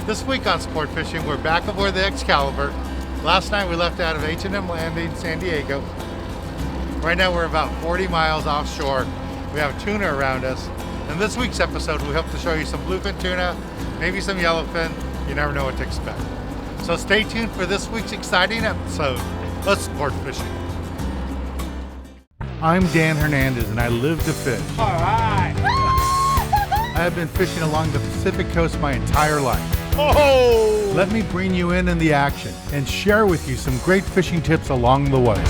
This week on Sport Fishing, we're back aboard the Excalibur. Last night we left out of H&M Landing, San Diego. Right now we're about 40 miles offshore. We have tuna around us. In this week's episode, we hope to show you some bluefin tuna, maybe some yellowfin. You never know what to expect. So stay tuned for this week's exciting episode of Sport Fishing. I'm Dan Hernandez and I live to fish. All right. I have been fishing along the Pacific coast my entire life. Oh! Let me bring you in the action and share with you some great fishing tips along the way.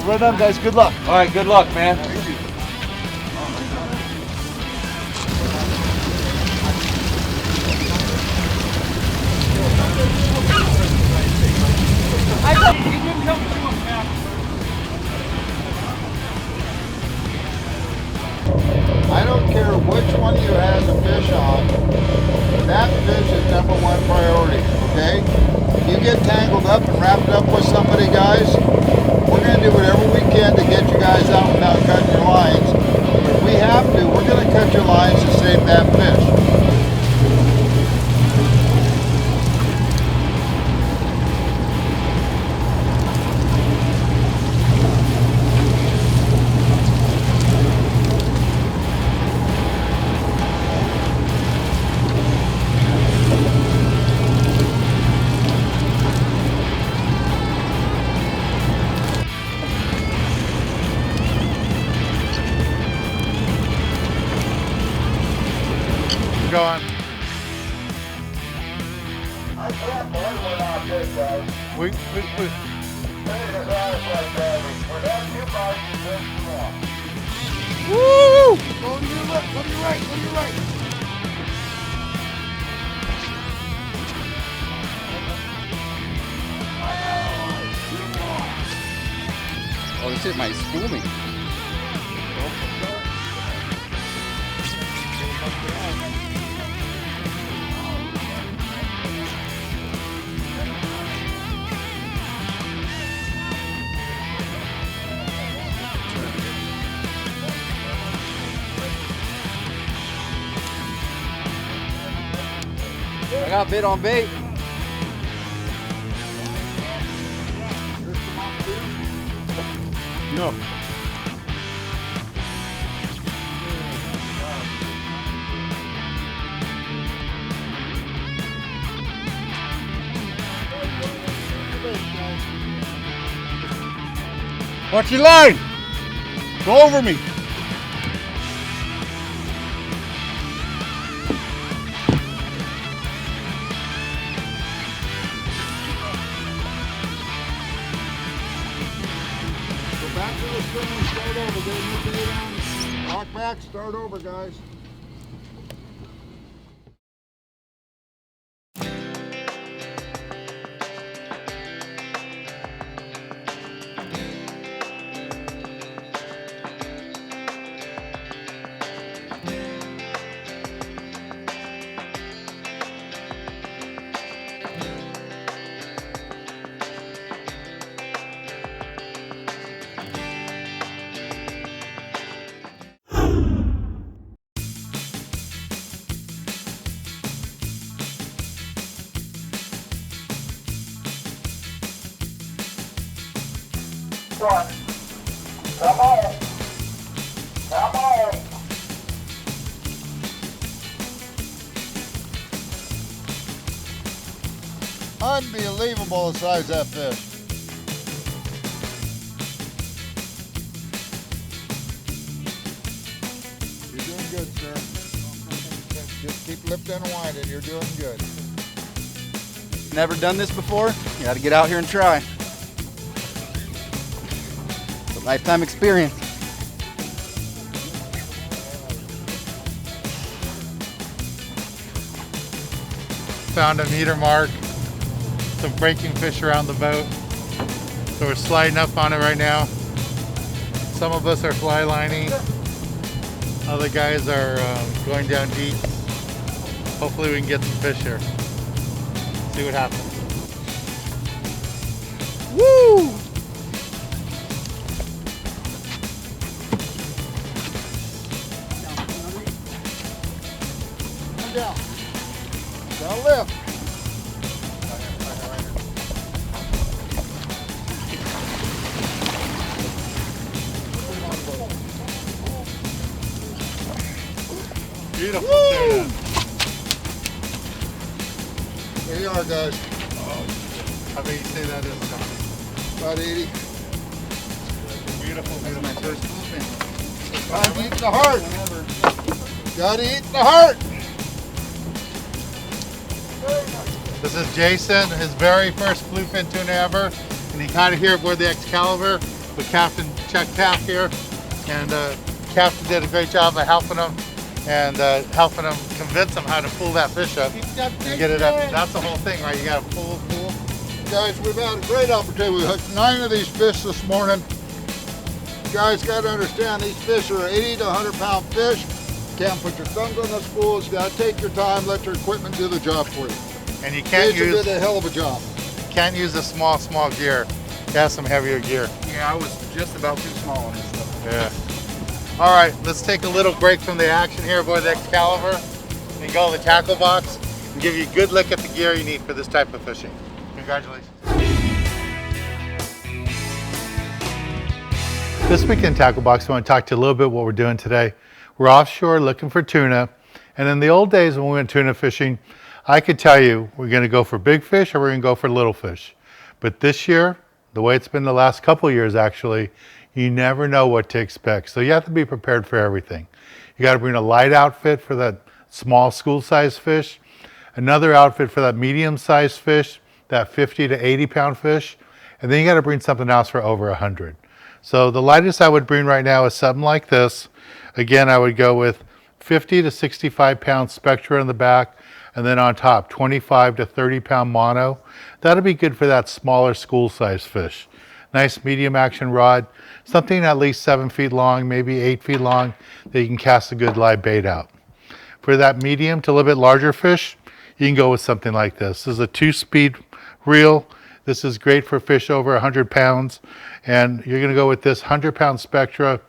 Right on, guys. Good luck. All right, good luck, man. I don't care which one of you has a fish on, that fish is number one priority, okay? You get tangled up and wrapped up with somebody, guys, we're going to do whatever we can to get you guys out without cutting your lines. If we have to, we're going to cut your lines to save that fish. Go on. I can't believe we're not good, guys. We Woo! Go to your left, go to your right, go to your right. Oh, this shit might school me. I got bit on bait. no. Watch your line. Go over me. Back to the string and start over. Get a new bait on. Lock back, start over, guys. Come on. Come on. Unbelievable the size of that fish. You're doing good, sir. Just keep lifting and winding. You're doing good. Never done this before? You gotta get out here and try. It's a lifetime experience. Found a meter mark, some breaking fish around the boat. So we're sliding up on it right now. Some of us are fly lining. Other guys are going down deep. Hopefully we can get some fish here. See what happens. Woo! Come down. Gotta lift. Beautiful tuna. There you are, guys. How many you say that is, Tom? About 80. Beautiful, beautiful. My first bluefin. Gotta eat the heart. Gotta eat the heart. This is Jason, his very first bluefin tuna ever, and he caught it here aboard the Excalibur with Captain Chuck Taft here. And Captain did a great job of helping him and helping him convince him how to pull that fish up and get it up. That's the whole thing, right? You got to pull. Guys, we've had a great opportunity. We hooked 9 of these fish this morning. You guys got to understand, these fish are 80 to 100 pound fish. Can't put your thumbs on the spools. You got to take your time, let your equipment do the job for you. And you can't Jason use did a hell of a job. the small gear. You have some heavier gear. Yeah, I was just about too small on this stuff. Yeah. All right, let's take a little break from the action here aboard the Excalibur and go to the tackle box and give you a good look at the gear you need for this type of fishing. Congratulations. This week in Tackle Box, I want to talk to you a little bit what we're doing today. We're offshore looking for tuna. And in the old days when we went tuna fishing, I could tell you we're going to go for big fish or we're going to go for little fish. But this year, the way it's been the last couple of years actually, you never know what to expect. So you have to be prepared for everything. You got to bring a light outfit for that small school-sized fish, another outfit for that medium-sized fish, that 50 to 80 pound fish, and then you got to bring something else for over 100. So the lightest I would bring right now is something like this. Again, I would go with 50 to 65 pound Spectra in the back, and then on top 25 to 30 pound mono. That'll be good for that smaller school-sized fish. Nice medium action rod, something at least 7 feet long, maybe 8 feet long, that you can cast a good live bait out. For that medium to a little bit larger fish, you can go with something like this. This is a 2-speed reel. This is great for fish over 100 pounds. And you're gonna go with this 100 pound Spectra,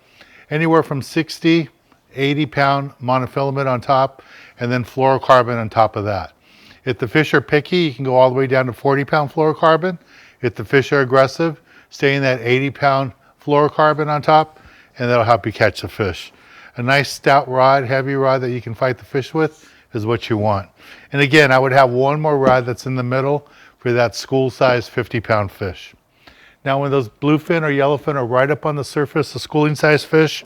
anywhere from 60, 80 pound monofilament on top, and then fluorocarbon on top of that. If the fish are picky, you can go all the way down to 40 pound fluorocarbon. If the fish are aggressive, stay in that 80 pound fluorocarbon on top, and that'll help you catch the fish. A nice stout rod, heavy rod that you can fight the fish with is what you want. And again, I would have one more rod that's in the middle for that school-sized 50-pound fish. Now, when those bluefin or yellowfin are right up on the surface, the schooling-sized fish,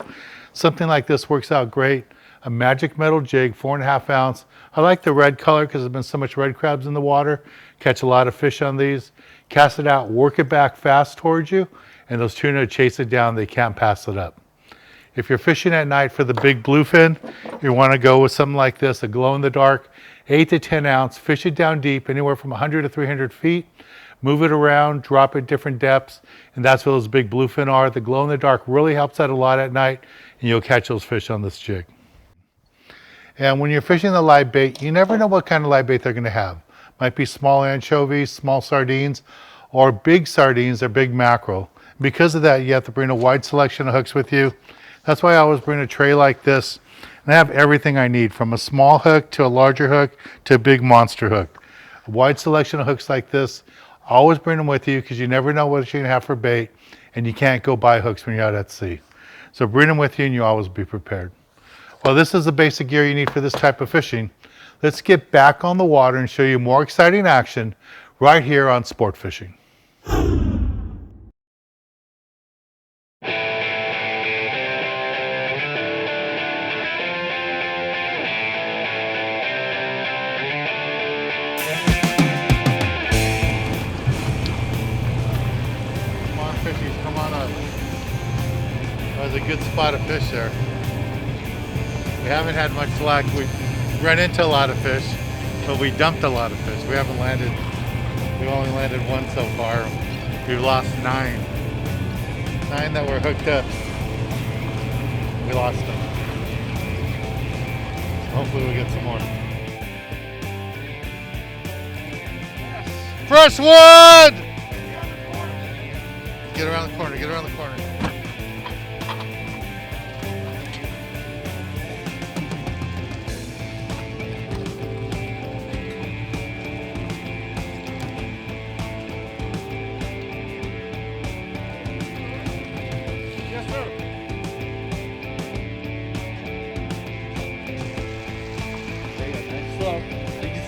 something like this works out great. A magic metal jig, 4.5 ounce. I like the red color because there's been so much red crabs in the water. Catch a lot of fish on these. Cast it out, work it back fast towards you, and those tuna chase it down. They can't pass it up. If you're fishing at night for the big bluefin, you want to go with something like this, a glow-in-the-dark, 8 to 10 ounce. Fish it down deep, anywhere from 100 to 300 feet. Move it around, drop it different depths, and that's where those big bluefin are. The glow-in-the-dark really helps out a lot at night, and you'll catch those fish on this jig. And when you're fishing the live bait, you never know what kind of live bait they're going to have. Might be small anchovies, small sardines, or big sardines or big mackerel. Because of that, you have to bring a wide selection of hooks with you. That's why I always bring a tray like this, and I have everything I need, from a small hook to a larger hook to a big monster hook. A wide selection of hooks like this, always bring them with you because you never know what you're going to have for bait, and you can't go buy hooks when you're out at sea. So bring them with you and you always be prepared. Well, this is the basic gear you need for this type of fishing. Let's get back on the water and show you more exciting action right here on Sport Fishing. a good spot of fish there. We haven't had much luck. We've run into a lot of fish, but we dumped a lot of fish. We've only landed one so far. We've lost 9. 9 that were hooked up. We lost them. Hopefully we'll get some more. Fresh wood! Get around the corner, get around the corner.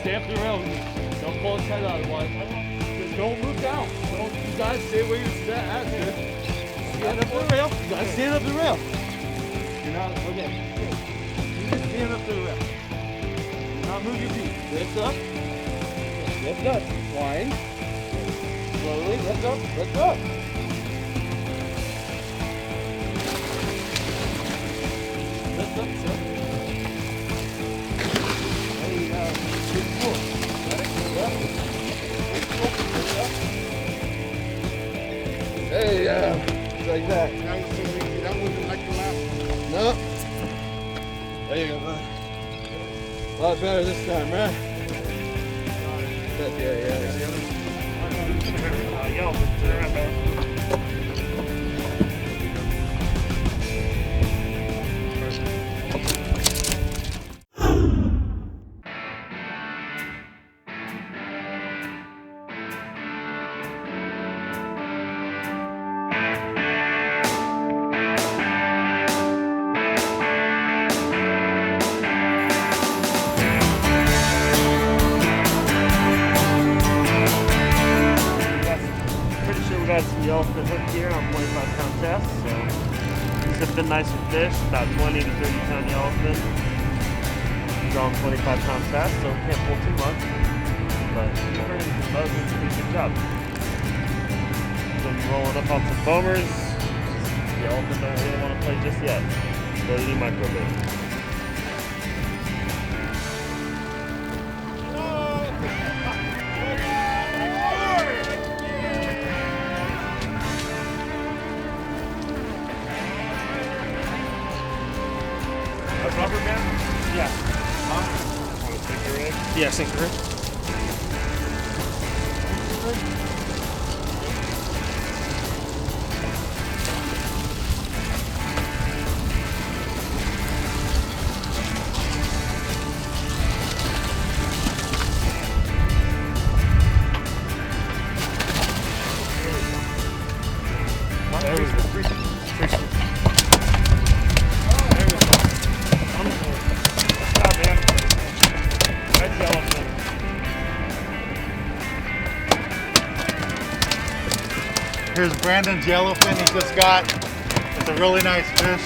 Stay up the rail. Don't pull his head out otherwise. Just don't move down. You guys stay where you're at, dude. Stand up the rail. You guys stand up the rail. You're not, okay. You just stand up the rail. Do not move your feet. Lift up. Lift up. Wind. Slowly. Lift up. Lift up. Lift up, sir. There you go. Good pull. Hey, like that. That wasn't like the last one. No. There you go, bud. A lot better this time, right? Got some yellowfin hook here on 25-pound test, so these have been nice with fish, about 20 to 30-pound yellowfin. Drawn 25-pound test, so can't pull too much, but Buzz did a pretty good job. So I'm rolling up on some foamers. The yellowfin don't really want to play just yet. Still eating microbait. Rubber band? Yeah. Huh? Want to sink the rig? Yeah, sink the rig. There we go. Here's Brandon's yellowfin he just got. It's a really nice fish.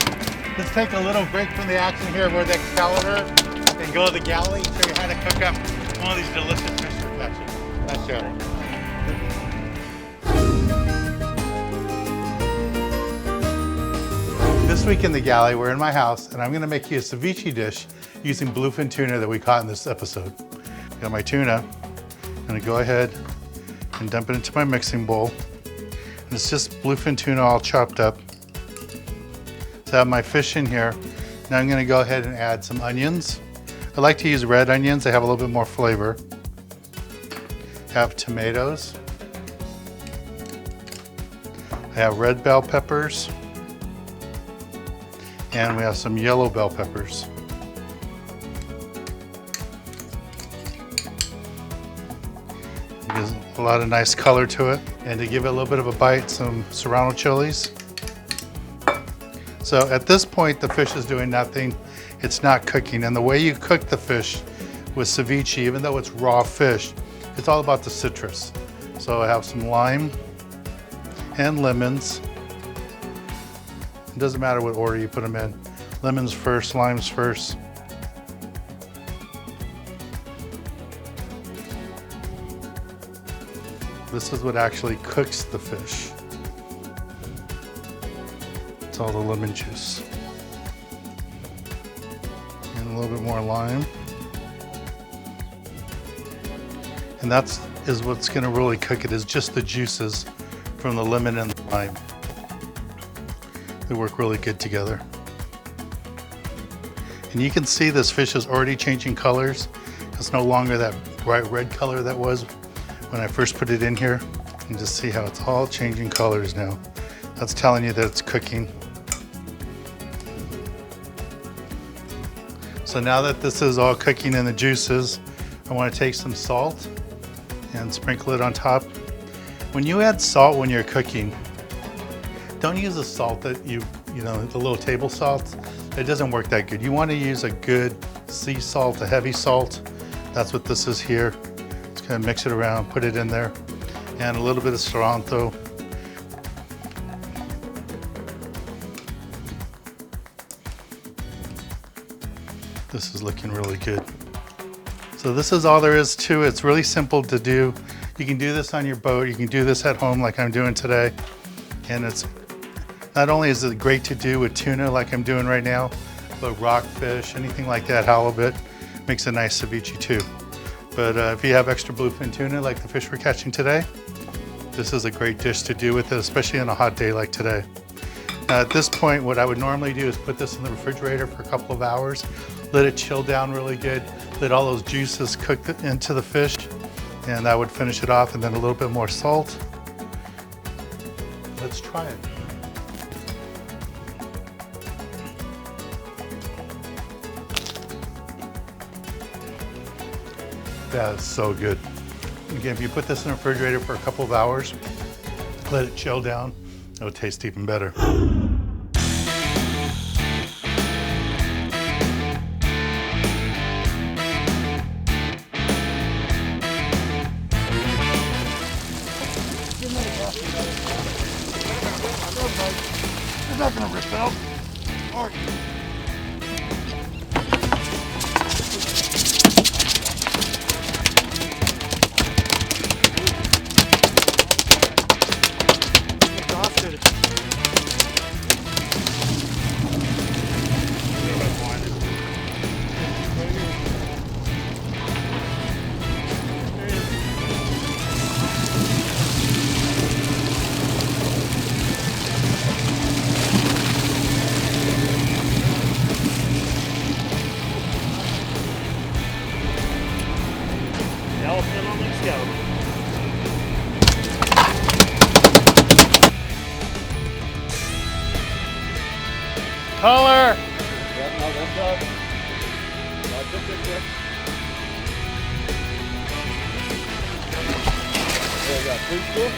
Let's take a little break from the action here with Excalibur and go to the galley, show you how to cook up one of these delicious fish we're catching. Nice show. This week in the galley, we're in my house, and I'm gonna make you a ceviche dish using bluefin tuna that we caught in this episode. Got my tuna. I'm gonna go ahead and dump it into my mixing bowl. And it's just bluefin tuna all chopped up. So I have my fish in here. Now I'm gonna go ahead and add some onions. I like to use red onions, they have a little bit more flavor. Have tomatoes. I have red bell peppers. And we have some yellow bell peppers. Gives a lot of nice color to it. And to give it a little bit of a bite, some serrano chilies. So at this point, the fish is doing nothing. It's not cooking. And the way you cook the fish with ceviche, even though it's raw fish, it's all about the citrus. So I have some lime and lemons. It doesn't matter what order you put them in. Lemons first, limes first. This is what actually cooks the fish. That's all the lemon juice. And a little bit more lime. And that's what's gonna really cook it, is just the juices from the lemon and the lime. They work really good together. And you can see this fish is already changing colors. It's no longer that bright red color that was when I first put it in here. And just see how it's all changing colors now. That's telling you that it's cooking. So now that this is all cooking in the juices, I want to take some salt and sprinkle it on top. When you add salt when you're cooking, don't use the salt that you know, the little table salt. It doesn't work that good. You want to use a good sea salt, a heavy salt. That's what this is here. Just kind of mix it around, put it in there, and a little bit of cilantro. This is looking really good. So this is all there is to it. It's really simple to do. You can do this on your boat. You can do this at home like I'm doing today. And it's not only is it great to do with tuna like I'm doing right now, but rockfish, anything like that, halibut, makes a nice ceviche too. But if you have extra bluefin tuna like the fish we're catching today, this is a great dish to do with it, especially on a hot day like today. At this point, what I would normally do is put this in the refrigerator for a couple of hours, let it chill down really good, let all those juices cook into the fish, and that would finish it off, and then a little bit more salt. Let's try it. That is so good. Again, if you put this in the refrigerator for a couple of hours, let it chill down, it'll taste even better. You're not gonna rip out. Are you? Elephant on the Excalibur. Color! Yeah, no, that's up. That's a good trick. There you go. Preschool?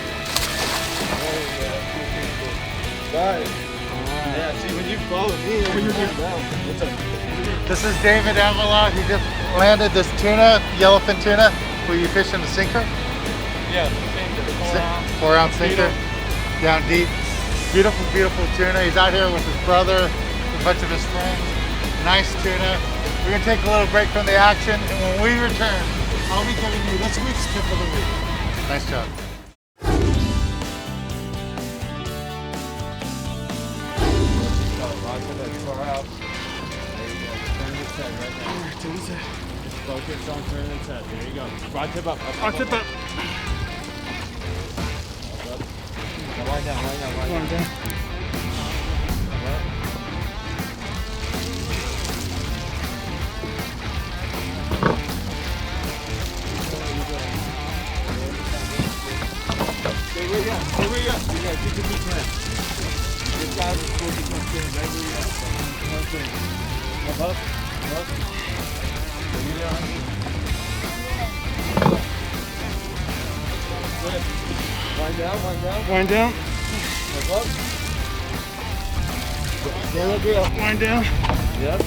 There you go. Preschool. Got it. Yeah, see, when you follow me, when you're down. What's up? This is David Avila. He just landed this tuna, yellowfin tuna. Were you fishing a sinker? Yeah, same 4-ounce sinker, down deep. Beautiful, beautiful tuna. He's out here with his brother, a bunch of his friends. Nice tuna. We're gonna take a little break from the action, and when we return, I'll be giving you this week's tip of the week. Nice job. Just focus on turning its head. There you go. Rod tip up. Rod tip up. Now lie down, lie down, lie down. Stay where you at. Stay where you at. You gotta keep your plan. This guy's supposed to come in right where you at. Come on, stay. Up, up, up. Bring it down. Good. Wind down, wind down. Wind down. Up, up. Stand up real. Wind down. Yep.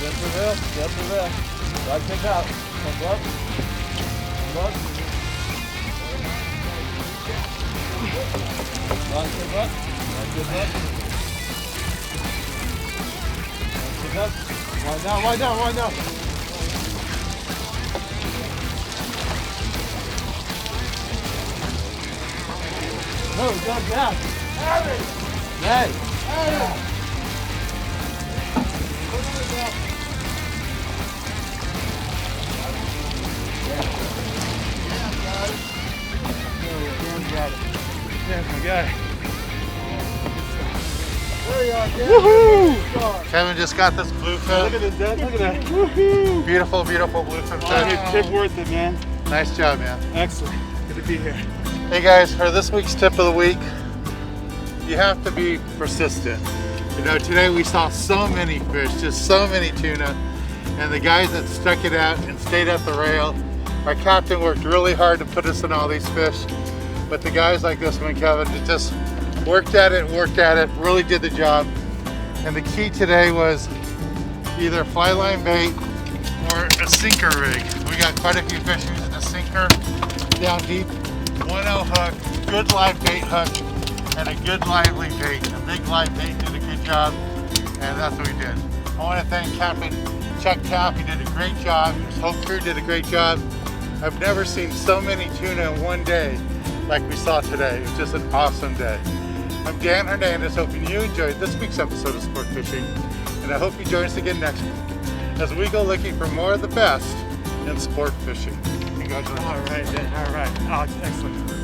Get the rail, get the rail. Right kick out. Come up. Come up. Right kick up. Right kick up. Right kick up. Wind down, wind down, wind down. No, it's not gas. Hey. Hey. Woohoo! Kevin just got this bluefin. Look at this, Dad. Look at that. Woohoo! Beautiful, beautiful bluefin fish. Tip worth it, man. Nice job, man. Excellent. Good to be here. Hey guys, for this week's tip of the week, you have to be persistent. You know, today we saw so many fish, just so many tuna, and the guys that stuck it out and stayed at the rail, our captain worked really hard to put us in all these fish, but the guys like this one, Kevin, just worked at it, really did the job. And the key today was either fly line bait or a sinker rig. We got quite a few fish using a sinker down deep, 1/0 hook, good live bait hook, and a good lively bait. A big live bait did a good job, and that's what we did. I want to thank Captain Chuck Tapp. He did a great job. His whole crew did a great job. I've never seen so many tuna in one day like we saw today. It was just an awesome day. I'm Dan Hernandez, hoping you enjoyed this week's episode of Sport Fishing, and I hope you join us again next week as we go looking for more of the best in sport fishing. Congratulations. All right, Dan. All right. Oh, excellent.